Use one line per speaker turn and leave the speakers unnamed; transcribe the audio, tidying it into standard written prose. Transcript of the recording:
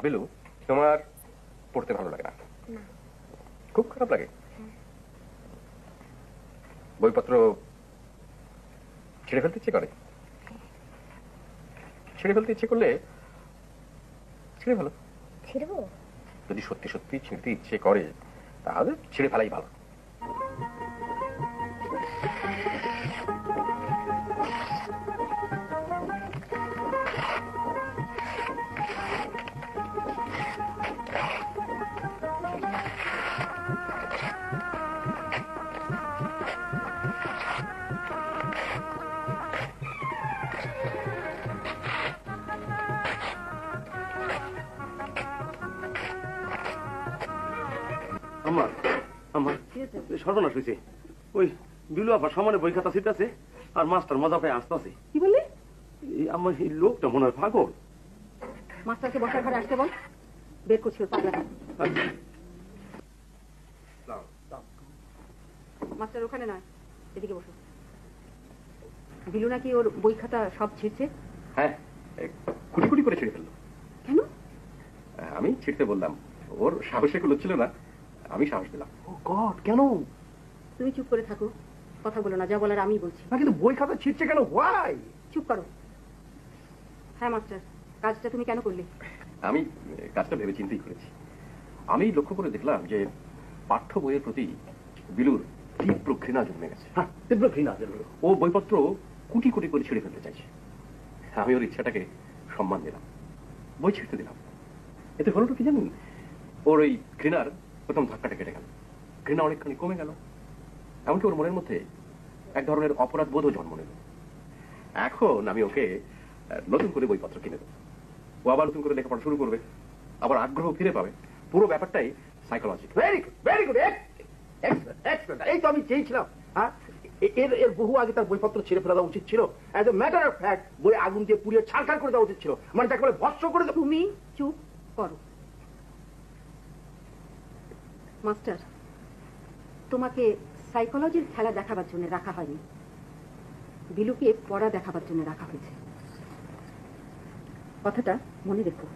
বিলু, তোমার পড়তে ভালো লাগে না? খুব খারাপ লাগে? বইপত্র ছেড়ে ফেলতে ইচ্ছে করে? ছেড়ে ফেলতে ইচ্ছে করলে ছেড়ে ফেলো।
ছেড়েবো?
যদি সত্যি সত্যি ছিঁড়তে ইচ্ছে করে তাহলে ছেড়ে ফেলাই ভালো।
সর্বনাশ হয়েছে। ওই বিলু আবার সমানে বই খাতা ছিটাছে আর মাস্টার মজা পায় আসতেছে।
কি বললি?
আমার এই লোকটা মনে হয় পাগল।
মাস্টারকে বসার ঘরে আসতে বল, বের করছি ওর পাগলা। মাস্টার ওখানে নয়, এদিকে বসো। বিলু নাকি ওর বই খাতা সব ছিঁড়ছে?
হ্যাঁ, কুটি কুটি করে ছিঁড়ে ফেললো।
কেন?
আমি ছিঁড়তে বললাম, ওর সাহসে কুলোচ্ছিল না, আমি সাহস দিলাম।
ও গড, কেন?
তুমি চুপ করে থাকো, কথা বলো না, যা বলার আমি বলছি।
না কিন্তু বই খাতা ছিঁড়ছে কেন? হোয়াই?
চুপ করো। হ্যাঁ মাস্টার, কাজটা তুমি কেন করলে?
আমি কাজটা ভেবে চিন্তেই করেছি। আমি লক্ষ্য করে দেখলাম যে পাঠ্য বইয়ের প্রতি বিলুর তীব্র ঘৃণা জন্মে গেছে।
হ্যাঁ, তীব্র ঘৃণা।
ও বইপত্র কুটি কুটি করে ছিঁড়ে ফেলতে চাইছে। আমি ওর ইচ্ছাটাকে সম্মান দিলাম, বই ছিঁড়তে দিলাম। এতে হলোটা কি জানেন? ওর ওই ঘৃণার প্রথম ধাক্কাটা কেটে গেল, ঘৃণা অনেকখানি কমে গেল। এমনকি ওর মনের মধ্যে এক ধরনের অপরাধ বোধও জন্ম নিল। এখন আমি ওকে নতুন করে বইপত্র কিনে দেবো, ও আবার নতুন করে লেখাপড়া শুরু করবে, আবার আগ্রহ ফিরে পাবে। পুরো ব্যাপারটাই psychology.
Very good, very good, excellent. এই তো আমি চেয়েছিলাম। হ্যাঁ, এর বহু আগে তার বইপত্র ছেড়ে ফেলা দেওয়া উচিত ছিল। As a matter of fact বই আগুন দিয়ে পুড়িয়ে ছাড়খাড় করে দেওয়া উচিত ছিল। মানে তাকে বলে ভস্ম করে দেওয়া।
তুমি চুপ করো। মাস্টার, তোমাকে সাইকোলজির খেলা দেখাবার জন্য রাখা হয়নি, বিলুকে পড়া দেখাবার জন্য রাখা হয়েছে। কথাটা মনে রেখো।